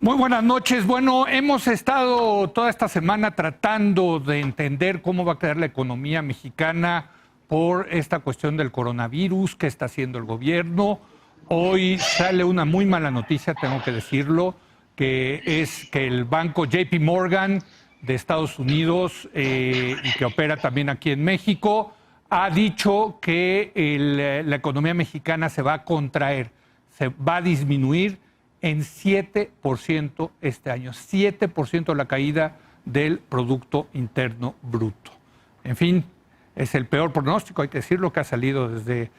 Muy buenas noches. Bueno, hemos estado toda esta semana tratando de entender cómo va a quedar la economía mexicana por esta cuestión del coronavirus, qué está haciendo el gobierno. Hoy sale una muy mala noticia, tengo que decirlo, que es que el banco JP Morgan de Estados Unidos y que opera también aquí en México, ha dicho que la economía mexicana se va a contraer, se va a disminuir en 7% este año, 7% la caída del Producto Interno Bruto. En fin, es el peor pronóstico, hay que decirlo, que ha salido desde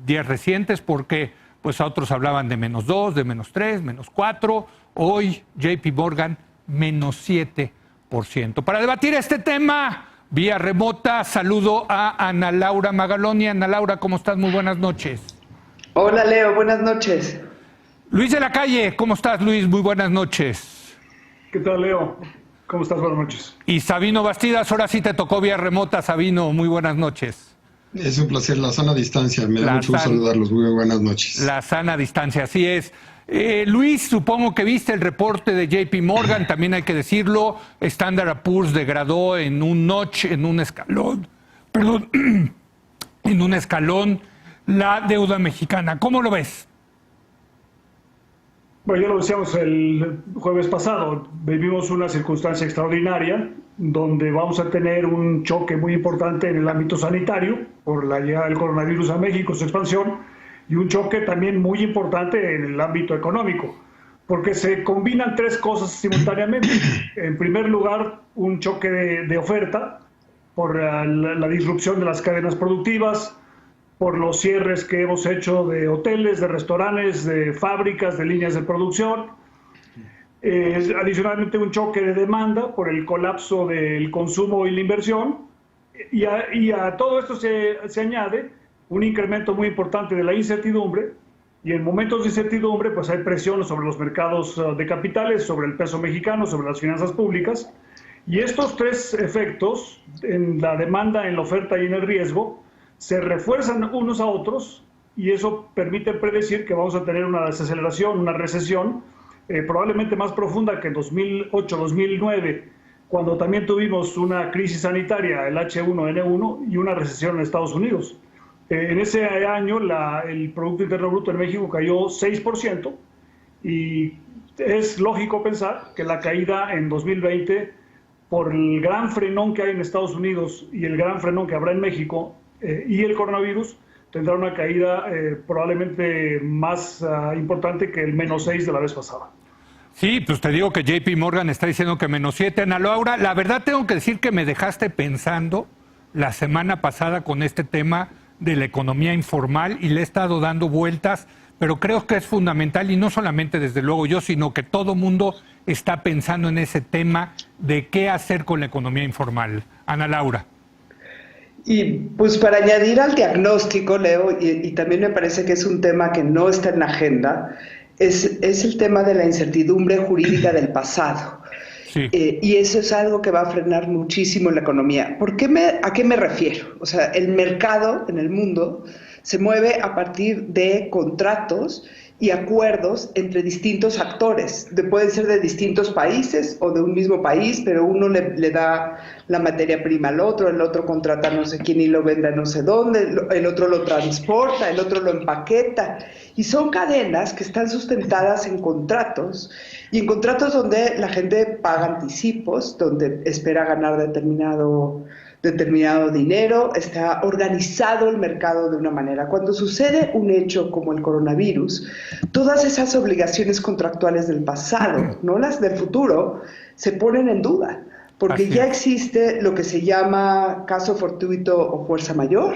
días recientes, porque pues a otros hablaban de -2, de -3, -4, hoy JP Morgan -7%. Para debatir este tema, vía remota, saludo a Ana Laura Magaloni. Ana Laura, ¿cómo estás? Muy buenas noches. Hola Leo, buenas noches. Luis de la Calle, ¿cómo estás, Luis? Muy buenas noches. ¿Qué tal, Leo? ¿Cómo estás? Buenas noches. Y Sabino Bastidas, ahora sí te tocó vía remota. Sabino, muy buenas noches. Es un placer, la sana distancia. Me da mucho gusto saludarlos. Muy buenas noches. La sana distancia, así es. Luis, supongo que viste el reporte de JP Morgan, también hay que decirlo. Standard & Poor's degradó en un notch, en un escalón, en un escalón la deuda mexicana. ¿Cómo lo ves? Bueno, ya lo decíamos el jueves pasado, vivimos una circunstancia extraordinaria donde vamos a tener un choque muy importante en el ámbito sanitario por la llegada del coronavirus a México, su expansión, y un choque también muy importante en el ámbito económico, porque se combinan tres cosas simultáneamente. En primer lugar, un choque de oferta por la disrupción de las cadenas productivas, por los cierres que hemos hecho de hoteles, de restaurantes, de fábricas, de líneas de producción. Adicionalmente, un choque de demanda por el colapso del consumo y la inversión. Y a todo esto se añade un incremento muy importante de la incertidumbre. Y en momentos de incertidumbre, pues hay presión sobre los mercados de capitales, sobre el peso mexicano, sobre las finanzas públicas. Y estos tres efectos, en la demanda, en la oferta y en el riesgo, se refuerzan unos a otros, y eso permite predecir que vamos a tener una desaceleración, una recesión probablemente más profunda que en 2008-2009, cuando también tuvimos una crisis sanitaria, el H1N1, y una recesión en Estados Unidos. En ese año el Producto Interno Bruto en México cayó 6%, y es lógico pensar que la caída en 2020, por el gran frenón que hay en Estados Unidos y el gran frenón que habrá en México, y el coronavirus, tendrá una caída probablemente más importante que el -6 de la vez pasada. Sí, pues te digo que JP Morgan está diciendo que -7. Ana Laura, la verdad tengo que decir que me dejaste pensando la semana pasada con este tema de la economía informal y le he estado dando vueltas, pero creo que es fundamental, y no solamente desde luego yo, sino que todo mundo está pensando en ese tema de qué hacer con la economía informal. Ana Laura. Y pues para añadir al diagnóstico, Leo, y también me parece que es un tema que no está en la agenda, es el tema de la incertidumbre jurídica del pasado. Sí. Y eso es algo que va a frenar muchísimo la economía. ¿A qué me refiero? O sea, el mercado en el mundo se mueve a partir de contratos y acuerdos entre distintos actores. Pueden ser de distintos países o de un mismo país, pero uno le da la materia prima al otro, el otro contrata no sé quién y lo vende a no sé dónde, el otro lo transporta, el otro lo empaqueta. Y son cadenas que están sustentadas en contratos, y en contratos donde la gente paga anticipos, donde espera ganar determinado dinero, está organizado el mercado de una manera. Cuando sucede un hecho como el coronavirus, todas esas obligaciones contractuales del pasado, no las del futuro, se ponen en duda, porque ya existe lo que se llama caso fortuito o fuerza mayor,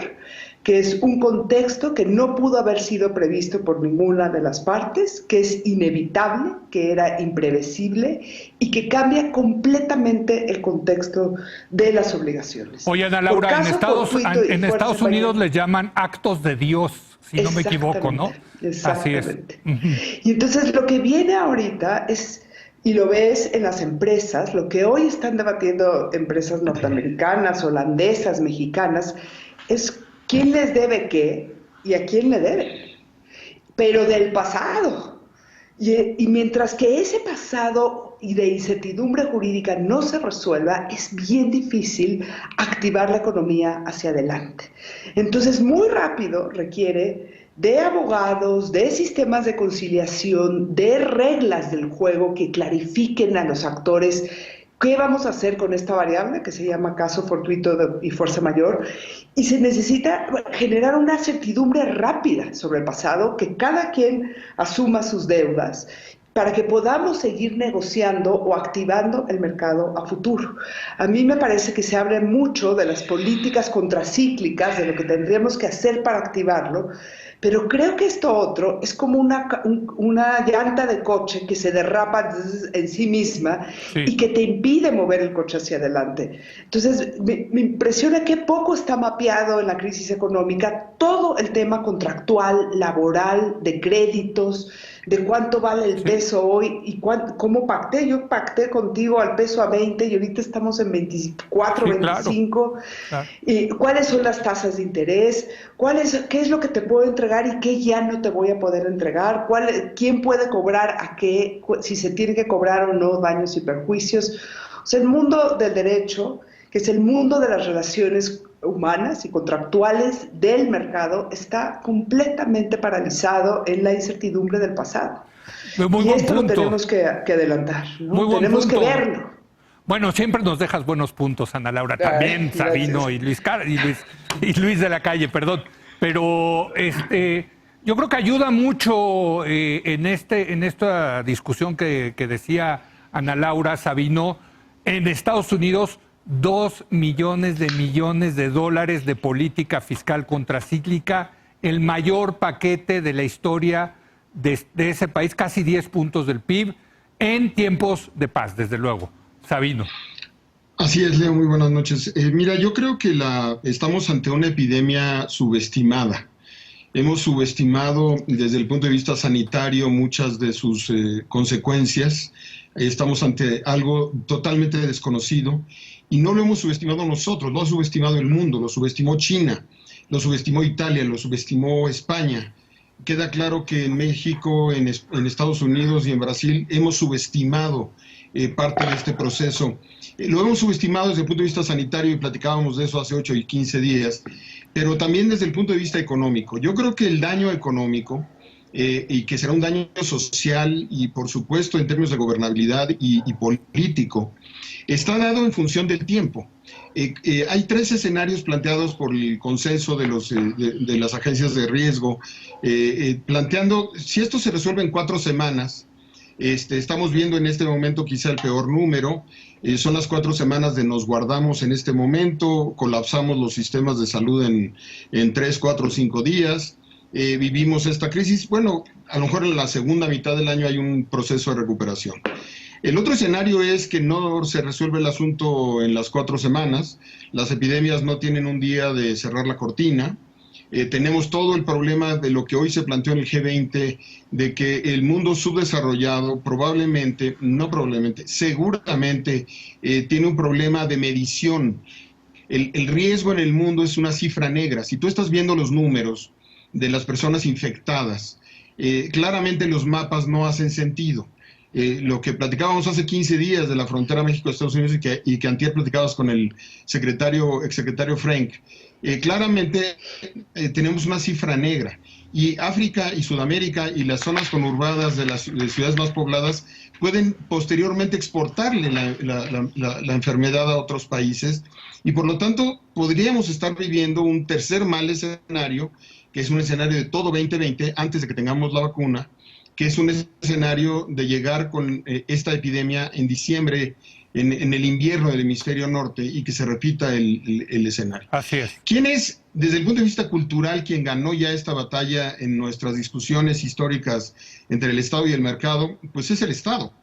que es un contexto que no pudo haber sido previsto por ninguna de las partes, que es inevitable, que era imprevisible y que cambia completamente el contexto de las obligaciones. Oye, Ana Laura, en Estados Unidos les llaman actos de Dios, si no me equivoco, ¿no? Exactamente. Así es. Y entonces lo que viene ahorita es, y lo ves en las empresas, lo que hoy están debatiendo empresas norteamericanas, holandesas, mexicanas, es quién les debe qué y a quién le deben, pero del pasado. Y mientras que ese pasado y de incertidumbre jurídica no se resuelva, es bien difícil activar la economía hacia adelante. Entonces, muy rápido requiere de abogados, de sistemas de conciliación, de reglas del juego que clarifiquen a los actores qué vamos a hacer con esta variable que se llama caso fortuito y fuerza mayor, y se necesita generar una certidumbre rápida sobre el pasado, que cada quien asuma sus deudas para que podamos seguir negociando o activando el mercado a futuro. A mí me parece que se habla mucho de las políticas contracíclicas, de lo que tendríamos que hacer para activarlo, pero creo que esto otro es como una llanta de coche que se derrapa en sí misma, sí, y que te impide mover el coche hacia adelante. Entonces, me impresiona qué poco está mapeado en la crisis económica todo el tema contractual, laboral, de créditos, de cuánto vale el peso hoy y cómo pacté. Yo pacté contigo al peso a 20 y ahorita estamos en 24, sí, 25. Claro. Y ¿cuáles son las tasas de interés? ¿Qué es lo que te puedo entregar y qué ya no te voy a poder entregar? ¿Quién puede cobrar a qué? Si se tiene que cobrar o no daños y perjuicios. O sea, el mundo del derecho, que es el mundo de las relaciones humanas y contractuales del mercado, está completamente paralizado en la incertidumbre del pasado. Y esto lo tenemos que adelantar, ¿no? Tenemos que verlo. Bueno, siempre nos dejas buenos puntos, Ana Laura, también Sabino y Luis de la Calle, perdón. Pero yo creo que ayuda mucho en esta discusión que decía Ana Laura, Sabino, en Estados Unidos 2 millones de dólares de política fiscal contracíclica, el mayor paquete de la historia de ese país, casi 10 puntos del PIB, en tiempos de paz, desde luego. Sabino. Así es, Leo, muy buenas noches. Mira, yo creo que estamos ante una epidemia subestimada. Hemos subestimado desde el punto de vista sanitario muchas de sus consecuencias. Estamos ante algo totalmente desconocido y no lo hemos subestimado nosotros, lo ha subestimado el mundo, lo subestimó China, lo subestimó Italia, lo subestimó España. Queda claro que en México, en Estados Unidos y en Brasil hemos subestimado parte de este proceso. Lo hemos subestimado desde el punto de vista sanitario y platicábamos de eso hace 8 y 15 días, pero también desde el punto de vista económico. Yo creo que el daño económico, y que será un daño social y por supuesto en términos de gobernabilidad y político, está dado en función del tiempo. Hay 3 escenarios planteados por el consenso de las agencias de riesgo, planteando, si esto se resuelve en 4 semanas, estamos viendo en este momento quizá el peor número, son las 4 semanas de nos guardamos en este momento, colapsamos los sistemas de salud en 3, 4, 5 días, vivimos esta crisis. Bueno, a lo mejor en la segunda mitad del año hay un proceso de recuperación. El otro escenario es que no se resuelve el asunto en las 4 semanas, las epidemias no tienen un día de cerrar la cortina. Tenemos todo el problema de lo que hoy se planteó en el G20, de que el mundo subdesarrollado seguramente tiene un problema de medición. El riesgo en el mundo es una cifra negra. Si tú estás viendo los números de las personas infectadas, claramente los mapas no hacen sentido. Lo que platicábamos hace 15 días de la frontera México-Estados Unidos y que antier platicabas con el exsecretario Frank, claramente tenemos una cifra negra, y África y Sudamérica y las zonas conurbadas de las ciudades más pobladas pueden posteriormente exportarle la enfermedad a otros países, y por lo tanto podríamos estar viviendo un tercer mal escenario, que es un escenario de todo 2020 antes de que tengamos la vacuna, que es un escenario de llegar con esta epidemia en diciembre, en el invierno del hemisferio norte, y que se repita el escenario. Así es. ¿Quién es, desde el punto de vista cultural, quien ganó ya esta batalla en nuestras discusiones históricas entre el Estado y el mercado? Pues es el Estado.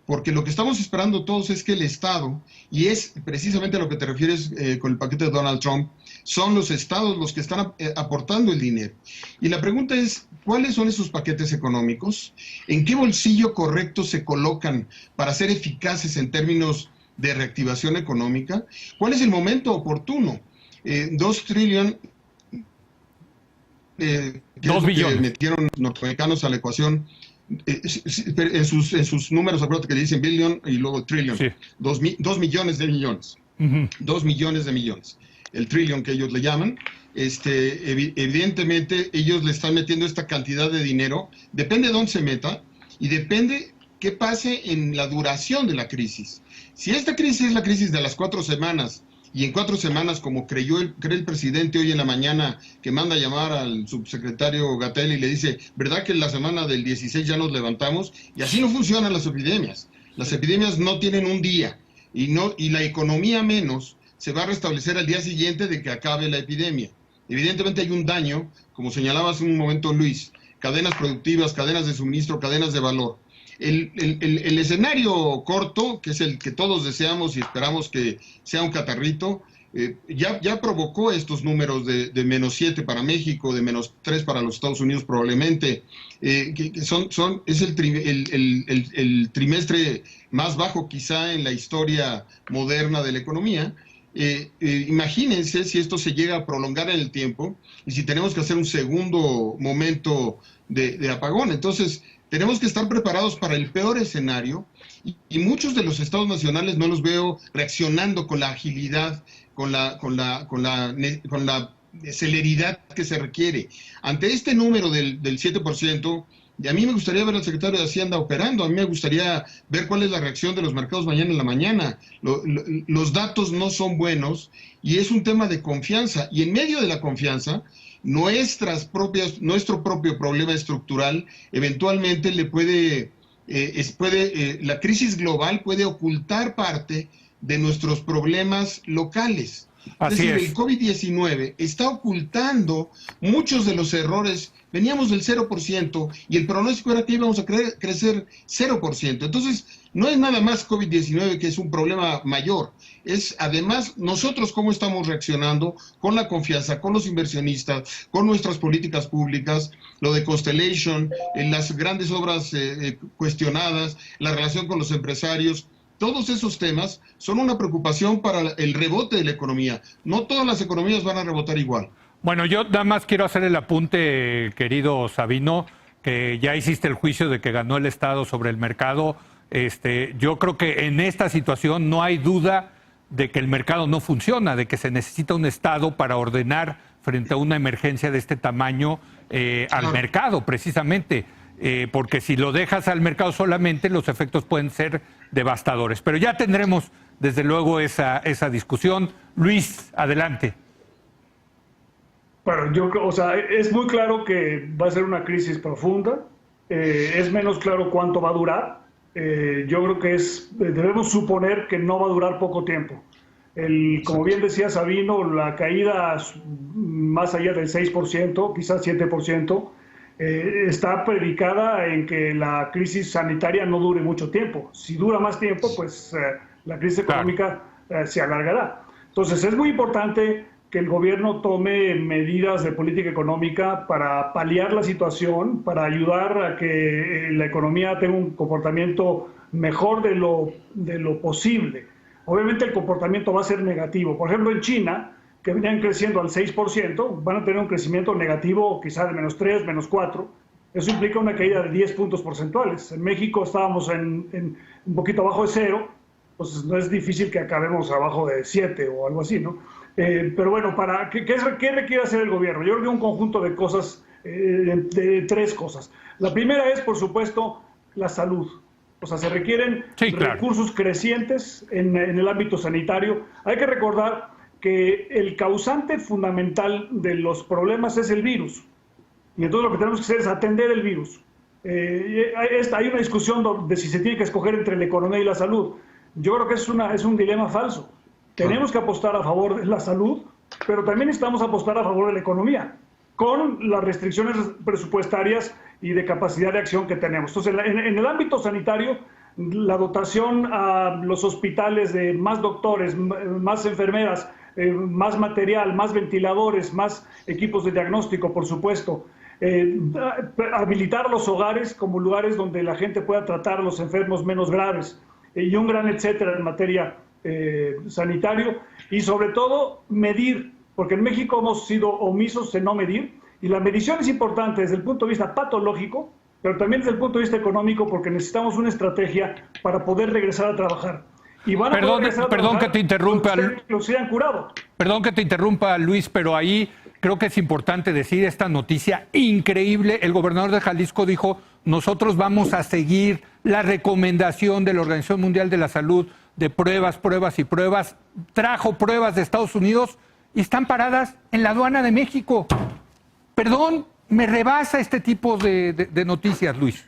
Porque lo que estamos esperando todos es que el Estado, y es precisamente a lo que te refieres con el paquete de Donald Trump, son los estados los que están aportando el dinero. Y la pregunta es, ¿cuáles son esos paquetes económicos? ¿En qué bolsillo correcto se colocan para ser eficaces en términos de reactivación económica? ¿Cuál es el momento oportuno? 2 trillones 2 billones. metieron norteamericanos a la ecuación En sus números, acuérdate que dicen billion y luego trillion. Sí. 2 millones de millones. 2 millones de millones. El trillion que ellos le llaman. Evidentemente, ellos le están metiendo esta cantidad de dinero. Depende de dónde se meta y depende qué pase en la duración de la crisis. Si esta crisis es la crisis de las 4 semanas, y en 4 semanas, como cree el presidente hoy en la mañana, que manda a llamar al subsecretario Gatell y le dice, ¿verdad que en la semana del 16 ya nos levantamos? Y así no funcionan las epidemias. Las epidemias no tienen un día, y la economía menos se va a restablecer al día siguiente de que acabe la epidemia. Evidentemente hay un daño, como señalaba hace un momento Luis, cadenas productivas, cadenas de suministro, cadenas de valor. El escenario corto, que es el que todos deseamos y esperamos que sea un catarrito, ya provocó estos números de -7 para México, de -3 para los Estados Unidos probablemente, es el trimestre más bajo quizá en la historia moderna de la economía. Imagínense si esto se llega a prolongar en el tiempo y si tenemos que hacer un segundo momento de apagón. Entonces, tenemos que estar preparados para el peor escenario y muchos de los estados nacionales no los veo reaccionando con la agilidad, con la celeridad que se requiere. Ante este número del 7%, y a mí me gustaría ver al secretario de Hacienda operando, a mí me gustaría ver cuál es la reacción de los mercados mañana en la mañana. Los datos no son buenos y es un tema de confianza. Y en medio de la confianza, nuestro propio problema estructural eventualmente la crisis global puede ocultar parte de nuestros problemas locales. Es decir, el COVID-19 está ocultando muchos de los errores. Veníamos del 0% y el pronóstico era que íbamos a crecer 0%. Entonces, no es nada más COVID-19 que es un problema mayor. Es además nosotros cómo estamos reaccionando con la confianza, con los inversionistas, con nuestras políticas públicas, lo de Constellation, las grandes obras cuestionadas, la relación con los empresarios. Todos esos temas son una preocupación para el rebote de la economía. No todas las economías van a rebotar igual. Bueno, yo nada más quiero hacer el apunte, querido Sabino, que ya hiciste el juicio de que ganó el Estado sobre el mercado. Yo creo que en esta situación no hay duda de que el mercado no funciona, de que se necesita un Estado para ordenar frente a una emergencia de este tamaño al mercado, precisamente. Porque si lo dejas al mercado solamente, los efectos pueden ser devastadores. Pero ya tendremos, desde luego, esa discusión. Luis, adelante. Bueno, es muy claro que va a ser una crisis profunda. Es menos claro cuánto va a durar. Yo creo que debemos suponer que no va a durar poco tiempo. Como bien decía Sabino, la caída más allá del 6%, quizás 7%, está predicada en que la crisis sanitaria no dure mucho tiempo. Si dura más tiempo, pues la crisis económica se alargará. Entonces, es muy importante que el gobierno tome medidas de política económica para paliar la situación, para ayudar a que la economía tenga un comportamiento mejor de lo posible. Obviamente el comportamiento va a ser negativo. Por ejemplo, en China, que venían creciendo al 6%, van a tener un crecimiento negativo quizá de -3, -4. Eso implica una caída de 10 puntos porcentuales. En México estábamos en un poquito abajo de 0, pues no es difícil que acabemos abajo de 7 o algo así, ¿no? Pero bueno, ¿qué requiere hacer el gobierno? Yo creo que un conjunto de cosas, de 3 cosas. La primera es, por supuesto, la salud. O sea, se requieren recursos crecientes en el ámbito sanitario. Hay que recordar que el causante fundamental de los problemas es el virus. Y entonces lo que tenemos que hacer es atender el virus. Hay una discusión de si se tiene que escoger entre la economía y la salud. Yo creo que es un dilema falso. Tenemos que apostar a favor de la salud, pero también necesitamos apostar a favor de la economía, con las restricciones presupuestarias y de capacidad de acción que tenemos. Entonces, en el ámbito sanitario, la dotación a los hospitales de más doctores, más enfermeras, más material, más ventiladores, más equipos de diagnóstico, por supuesto. Habilitar los hogares como lugares donde la gente pueda tratar a los enfermos menos graves y un gran etcétera en materia sanitario. Y sobre todo, medir, porque en México hemos sido omisos en no medir, y la medición es importante desde el punto de vista patológico, pero también desde el punto de vista económico, porque necesitamos una estrategia para poder regresar a trabajar. Y van a perdón que te interrumpa. Los se han curado. Perdón que te interrumpa, Luis, pero ahí creo que es importante decir esta noticia increíble. El gobernador de Jalisco dijo, nosotros vamos a seguir la recomendación de la Organización Mundial de la Salud de pruebas, pruebas y pruebas. Trajo pruebas de Estados Unidos y están paradas en la aduana de México. Perdón, me rebasa este tipo de noticias, Luis.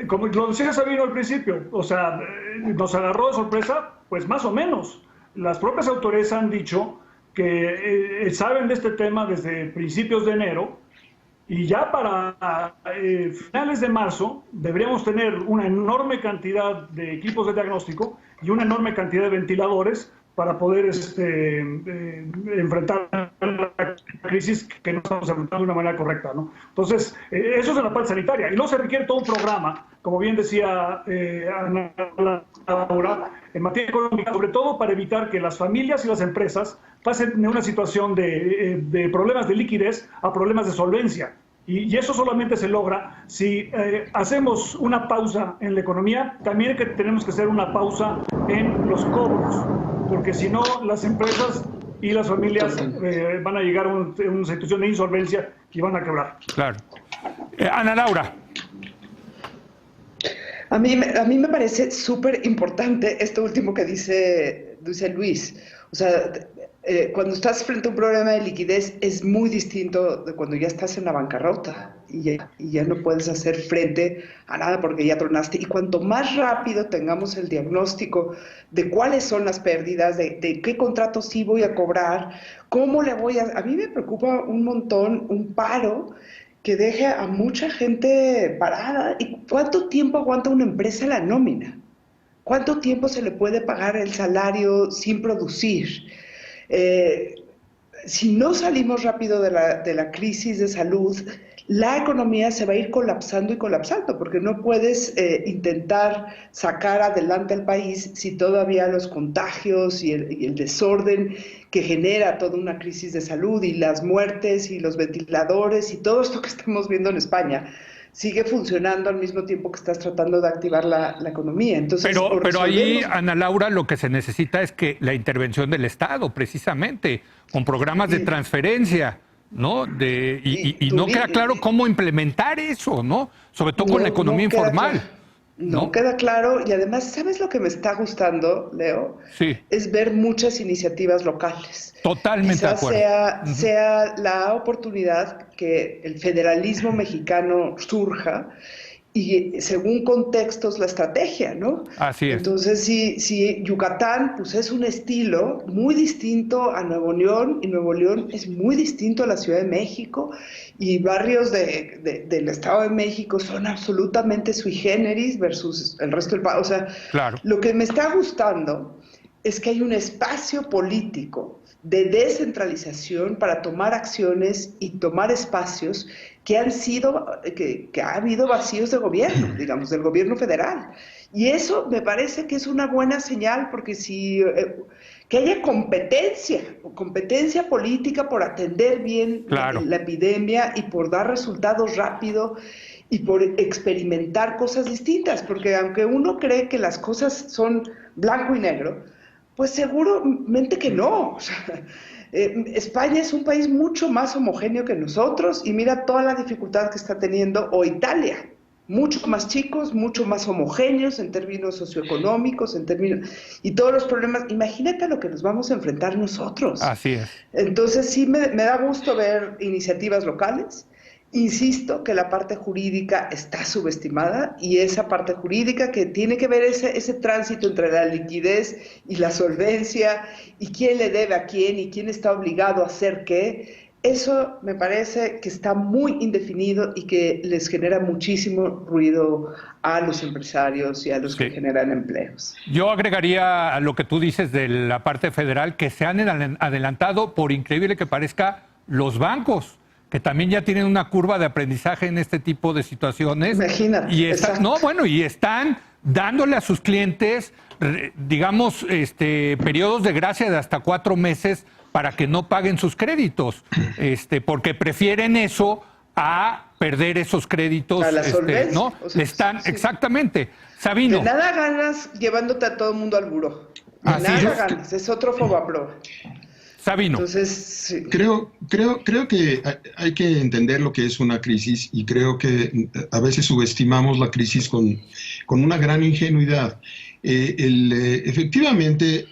Como lo decía Sabino al principio, o sea, nos agarró de sorpresa, pues más o menos. Las propias autoridades han dicho que saben de este tema desde principios de enero y ya para finales de marzo deberíamos tener una enorme cantidad de equipos de diagnóstico y una enorme cantidad de ventiladores para poder enfrentar la crisis que no estamos enfrentando de una manera correcta, ¿no? Entonces, eso es en la parte sanitaria. Y luego se requiere todo un programa, como bien decía Ana Laura, en materia económica, sobre todo para evitar que las familias y las empresas pasen de una situación de problemas de liquidez a problemas de solvencia. Y eso solamente se logra si hacemos una pausa en la economía, también que tenemos que hacer una pausa en los cobros, porque si no, las empresas y las familias van a llegar a una situación de insolvencia y van a quebrar. Claro. Ana Laura. A mí me parece súper importante esto último que dice Luis. O sea, cuando estás frente a un problema de liquidez es muy distinto de cuando ya estás en la bancarrota y ya no puedes hacer frente a nada porque ya tronaste. Y cuanto más rápido tengamos el diagnóstico de cuáles son las pérdidas, de qué contratos sí voy a cobrar, cómo le voy a... A mí me preocupa un montón un paro que deje a mucha gente parada. ¿Y cuánto tiempo aguanta una empresa la nómina? ¿Cuánto tiempo se le puede pagar el salario sin producir? Si no salimos rápido de la crisis de salud, la economía se va a ir colapsando y colapsando, porque no puedes intentar sacar adelante al país si todavía los contagios y el desorden que genera toda una crisis de salud y las muertes y los ventiladores y todo esto que estamos viendo en España sigue funcionando al mismo tiempo que estás tratando de activar la economía. Entonces, pero ahí, Ana Laura, lo que se necesita es que la intervención del Estado, precisamente, con programas de transferencia, ¿no? Y no queda claro cómo implementar eso, ¿no? Sobre todo con la economía informal. No queda claro, y además, ¿sabes lo que me está gustando, Leo? Sí. Es ver muchas iniciativas locales. Totalmente de acuerdo. Sea la oportunidad que el federalismo mexicano surja y según contextos la estrategia, ¿no? Así es. Entonces, si Yucatán pues es un estilo muy distinto a Nuevo León, y Nuevo León es muy distinto a la Ciudad de México, y barrios del Estado de México son absolutamente sui generis versus el resto del país. O sea, claro. Lo que me está gustando es que hay un espacio político de descentralización para tomar acciones y tomar espacios que ha habido vacíos de gobierno, digamos, del gobierno federal. Y eso me parece que es una buena señal, porque que haya competencia política por atender bien la epidemia y por dar resultados rápido y por experimentar cosas distintas, porque aunque uno cree que las cosas son blanco y negro, pues seguramente que no. O sea, España es un país mucho más homogéneo que nosotros y mira toda la dificultad que está teniendo, o Italia, mucho más chicos, mucho más homogéneos en términos socioeconómicos, y todos los problemas. Imagínate a lo que nos vamos a enfrentar nosotros. Así es. Entonces sí me da gusto ver iniciativas locales. Insisto que la parte jurídica está subestimada, y esa parte jurídica que tiene que ver ese tránsito entre la liquidez y la solvencia, y quién le debe a quién y quién está obligado a hacer qué, eso me parece que está muy indefinido y que les genera muchísimo ruido a los empresarios y a los que generan empleos. Yo agregaría a lo que tú dices de la parte federal que se han adelantado, por increíble que parezca, los bancos, que también ya tienen una curva de aprendizaje en este tipo de situaciones. Imagínate. Y están dándole a sus clientes, digamos, periodos de gracia de hasta 4 meses para que no paguen sus créditos, porque prefieren eso a perder esos créditos, A la solvencia, ¿no? o sea, Le están, sí. exactamente. Sabino. De nada ganas llevándote a todo el mundo al buró. De Así nada es. ganas. Es otro Fobaproa. Sabino. Entonces, sí. Creo que hay que entender lo que es una crisis y creo que a veces subestimamos la crisis con una gran ingenuidad. Efectivamente,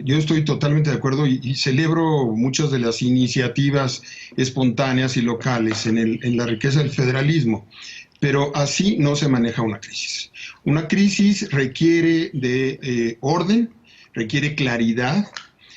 yo estoy totalmente de acuerdo y celebro muchas de las iniciativas espontáneas y locales en la riqueza del federalismo, pero así no se maneja una crisis. Una crisis requiere de orden, requiere claridad,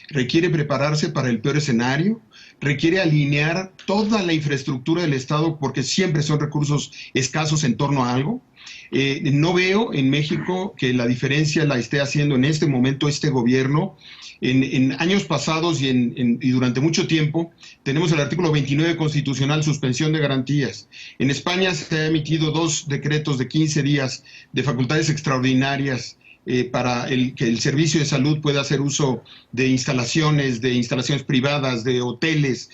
requiere prepararse para el peor escenario, requiere alinear toda la infraestructura del Estado porque siempre son recursos escasos en torno a algo. No veo en México que la diferencia la esté haciendo en este momento este gobierno. En años pasados y durante mucho tiempo tenemos el artículo 29 constitucional, suspensión de garantías. En España se han emitido 2 decretos de 15 días de facultades extraordinarias para que el servicio de salud pueda hacer uso de instalaciones privadas, de hoteles.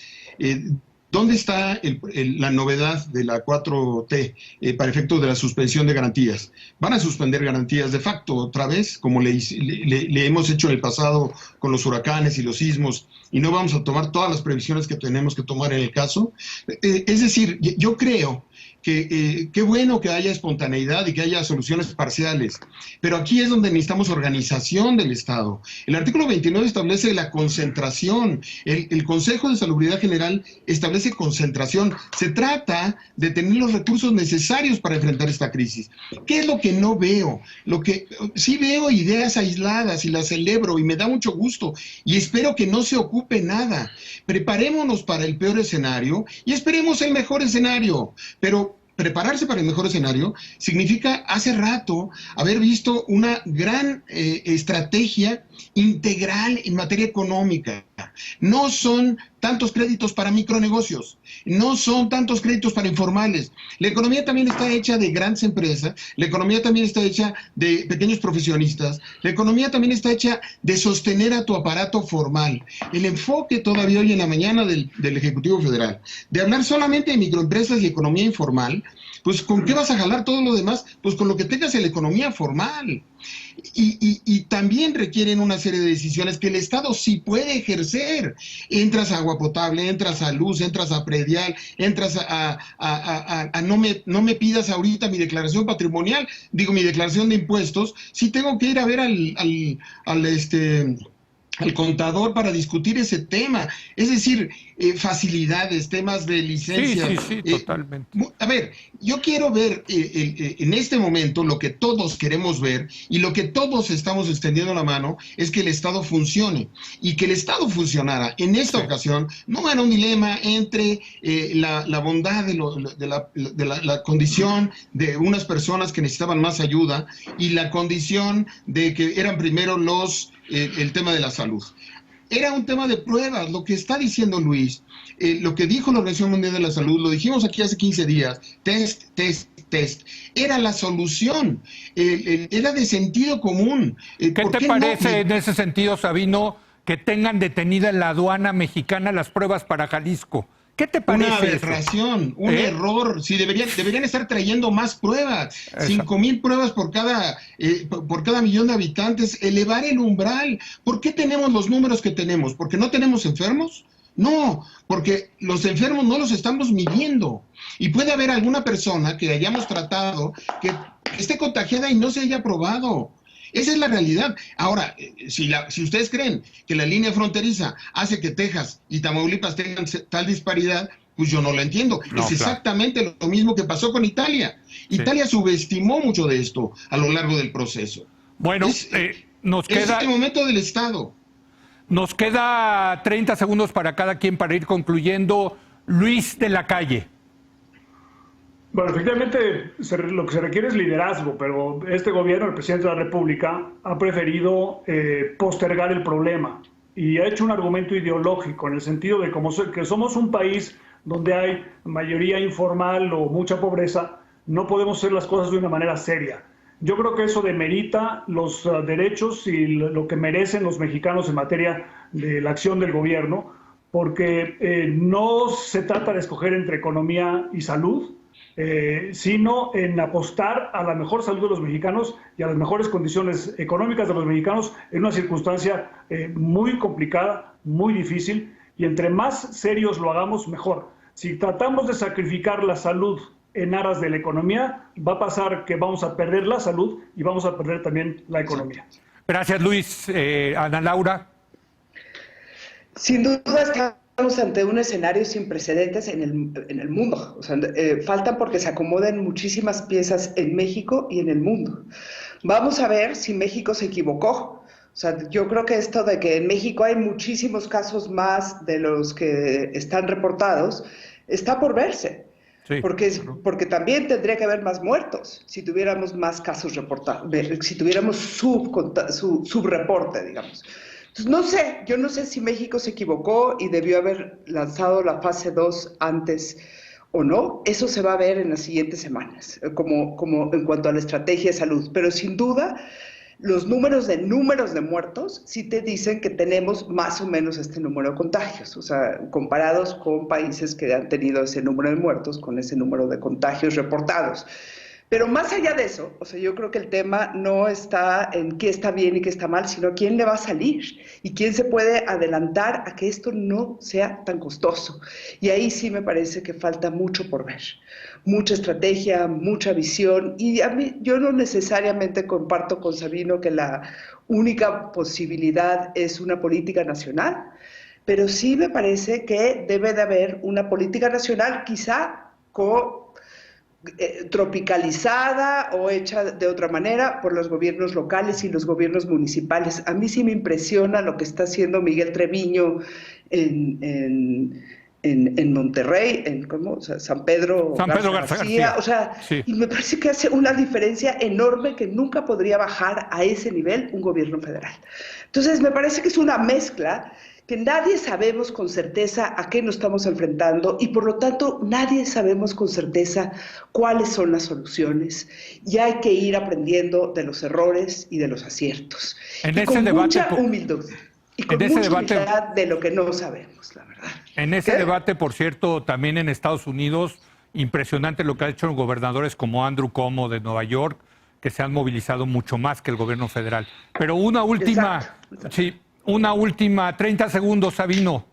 ¿Dónde está la novedad de la 4T para efectos de la suspensión de garantías? Van a suspender garantías de facto otra vez, como le hemos hecho en el pasado con los huracanes y los sismos, y no vamos a tomar todas las previsiones que tenemos que tomar en el caso. Es decir, yo creo que qué bueno que haya espontaneidad y que haya soluciones parciales, pero aquí es donde necesitamos organización del Estado. El artículo 29 establece la concentración, el Consejo de Salubridad General establece concentración. Se trata de tener los recursos necesarios para enfrentar esta crisis. ¿Qué es lo que no veo? Lo que sí veo ideas aisladas y las celebro y me da mucho gusto y espero que no se ocupe nada. Preparémonos para el peor escenario y esperemos el mejor escenario, pero prepararse para el mejor escenario significa hace rato haber visto una gran estrategia integral en materia económica. No son tantos créditos para micronegocios, no son tantos créditos para informales. La economía también está hecha de grandes empresas, la economía también está hecha de pequeños profesionistas, la economía también está hecha de sostener a tu aparato formal. El enfoque todavía hoy en la mañana del Ejecutivo Federal, de hablar solamente de microempresas y economía informal, pues ¿con qué vas a jalar todo lo demás? Pues con lo que tengas en la economía formal. Y también requieren una serie de decisiones que el Estado sí puede ejercer. Entras a agua potable, entras a luz, entras a predial, entras a no me pidas ahorita mi declaración patrimonial, digo mi declaración de impuestos, si tengo que ir a ver al contador para discutir ese tema. Es decir, facilidades, temas de licencia. Sí, totalmente. A ver, yo quiero ver en este momento lo que todos queremos ver y lo que todos estamos extendiendo la mano es que el Estado funcione. Y que el Estado funcionara en esta ocasión no era un dilema entre la bondad de la condición de unas personas que necesitaban más ayuda y la condición de que eran primero el tema de la salud. Era un tema de pruebas, lo que está diciendo Luis, lo que dijo la Organización Mundial de la Salud, lo dijimos aquí hace 15 días, test, era la solución, era de sentido común. ¿Qué te parece en ese sentido, Sabino, que tengan detenida en la aduana mexicana las pruebas para Jalisco? ¿Qué te parece? Una aberración, un error. Sí, deberían estar trayendo más pruebas. 5,000 pruebas por cada millón de habitantes. Elevar el umbral. ¿Por qué tenemos los números que tenemos? ¿Porque no tenemos enfermos? No, porque los enfermos no los estamos midiendo. Y puede haber alguna persona que hayamos tratado que esté contagiada y no se haya probado. Esa es la realidad. Ahora, si ustedes creen que la línea fronteriza hace que Texas y Tamaulipas tengan tal disparidad, pues yo no lo entiendo. No, es exactamente lo mismo que pasó con Italia. Sí. Italia subestimó mucho de esto a lo largo del proceso. Bueno, nos queda... Es el momento del Estado. Nos queda 30 segundos para cada quien para ir concluyendo. Luis de la Calle. Bueno, efectivamente lo que se requiere es liderazgo, pero este gobierno, el presidente de la República, ha preferido postergar el problema y ha hecho un argumento ideológico en el sentido de que somos un país donde hay mayoría informal o mucha pobreza, no podemos hacer las cosas de una manera seria. Yo creo que eso demerita los derechos y lo que merecen los mexicanos en materia de la acción del gobierno, porque no se trata de escoger entre economía y salud, sino en apostar a la mejor salud de los mexicanos y a las mejores condiciones económicas de los mexicanos en una circunstancia muy complicada, muy difícil, y entre más serios lo hagamos, mejor. Si tratamos de sacrificar la salud en aras de la economía, va a pasar que vamos a perder la salud y vamos a perder también la economía. Gracias, Luis. Ana Laura. Sin duda estamos ante un escenario sin precedentes en el mundo. O sea, faltan porque se acomoden muchísimas piezas en México y en el mundo. Vamos a ver si México se equivocó. O sea, yo creo que esto de que en México hay muchísimos casos más de los que están reportados, está por verse. Sí, porque también tendría que haber más muertos si tuviéramos más casos reportados, si tuviéramos subreporte, digamos. Entonces, no sé, yo no sé si México se equivocó y debió haber lanzado la fase 2 antes o no. Eso se va a ver en las siguientes semanas, como en cuanto a la estrategia de salud. Pero sin duda, los números de muertos sí te dicen que tenemos más o menos este número de contagios, o sea, comparados con países que han tenido ese número de muertos, con ese número de contagios reportados. Pero más allá de eso, o sea, yo creo que el tema no está en qué está bien y qué está mal, sino quién le va a salir y quién se puede adelantar a que esto no sea tan costoso. Y ahí sí me parece que falta mucho por ver. Mucha estrategia, mucha visión, y a mí, yo no necesariamente comparto con Sabino que la única posibilidad es una política nacional, pero sí me parece que debe de haber una política nacional quizá tropicalizada o hecha de otra manera por los gobiernos locales y los gobiernos municipales. A mí sí me impresiona lo que está haciendo Miguel Treviño en Monterrey, o sea, San Pedro García. O sea, sí. Y me parece que hace una diferencia enorme que nunca podría bajar a ese nivel un gobierno federal. Entonces, me parece que es una mezcla que nadie sabemos con certeza a qué nos estamos enfrentando y por lo tanto nadie sabemos con certeza cuáles son las soluciones y hay que ir aprendiendo de los errores y de los aciertos. Con mucha humildad. Y con mucha humildad de lo que no sabemos, la verdad. En ese debate, por cierto, también en Estados Unidos, impresionante lo que han hecho gobernadores como Andrew Cuomo de Nueva York, que se han movilizado mucho más que el gobierno federal. Pero una última, exacto. Sí, una última, 30 segundos, Sabino.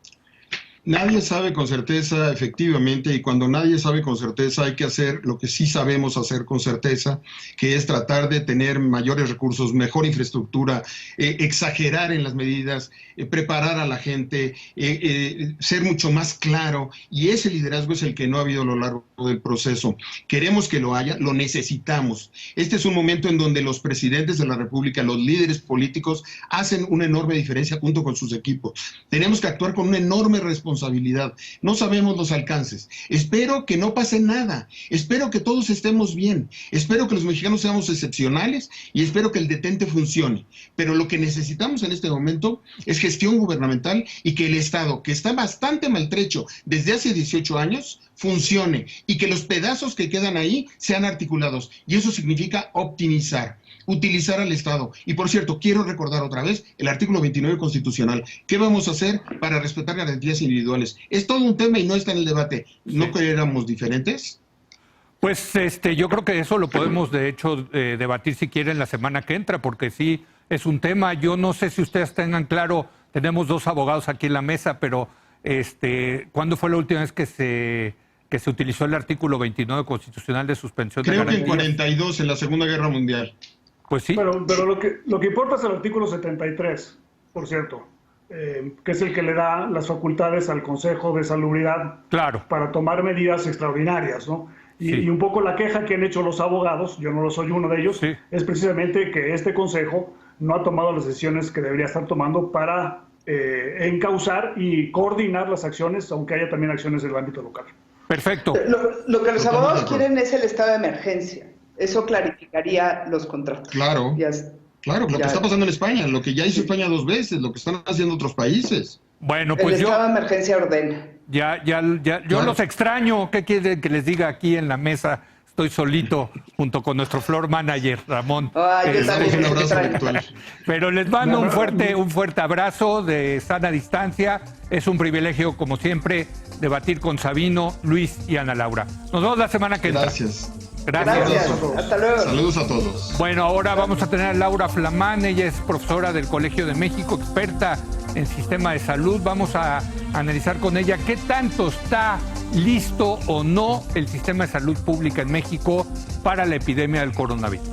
Nadie sabe con certeza, efectivamente, y cuando nadie sabe con certeza hay que hacer lo que sí sabemos hacer con certeza, que es tratar de tener mayores recursos, mejor infraestructura, exagerar en las medidas, preparar a la gente, ser mucho más claro, y ese liderazgo es el que no ha habido a lo largo del proceso. Queremos que lo haya, lo necesitamos. Este es un momento en donde los presidentes de la República, los líderes políticos, hacen una enorme diferencia junto con sus equipos. Tenemos que actuar con una enorme responsabilidad. No sabemos los alcances. Espero que no pase nada. Espero que todos estemos bien. Espero que los mexicanos seamos excepcionales y espero que el detente funcione. Pero lo que necesitamos en este momento es gestión gubernamental y que el Estado, que está bastante maltrecho desde hace 18 años, funcione y que los pedazos que quedan ahí sean articulados. Y eso significa optimizar, utilizar al Estado. Y por cierto, quiero recordar otra vez el artículo 29 constitucional. ¿Qué vamos a hacer para respetar garantías individuales? Es todo un tema y no está en el debate. ¿No éramos diferentes? Pues yo creo que eso lo podemos de hecho debatir si quieren la semana que entra, porque sí es un tema. Yo no sé si ustedes tengan claro, tenemos dos abogados aquí en la mesa, pero ¿cuándo fue la última vez que se utilizó el artículo 29 constitucional de suspensión de garantías? Creo que en 42, en la Segunda Guerra Mundial. Pues sí. Pero lo que importa es el artículo 73, por cierto, que es el que le da las facultades al Consejo de Salubridad, claro, para tomar medidas extraordinarias, ¿no? Y un poco la queja que han hecho los abogados, yo no lo soy uno de ellos, sí, es precisamente que este Consejo no ha tomado las decisiones que debería estar tomando para encauzar y coordinar las acciones, aunque haya también acciones en el ámbito local. Perfecto. Lo que los abogados quieren es el estado de emergencia. Eso clarificaría los contratos. Claro, claro, lo que está pasando en España, lo que ya hizo España 2 veces, lo que están haciendo otros países. Bueno, pues el estado de emergencia ordena. Yo claro, los extraño. ¿Qué quieren que les diga aquí en la mesa? Estoy solito junto con nuestro floor manager, Ramón. Yo Les damos también, un abrazo extraño. virtual. Pero les mando un fuerte abrazo de sana distancia. Es un privilegio, como siempre, debatir con Sabino, Luis y Ana Laura. Nos vemos la semana que entra. Gracias. Gracias. Hasta luego. Saludos a todos. Bueno, ahora vamos a tener a Laura Flamán. Ella es profesora del Colegio de México, experta en sistema de salud. Vamos a analizar con ella qué tanto está listo o no el sistema de salud pública en México para la epidemia del coronavirus.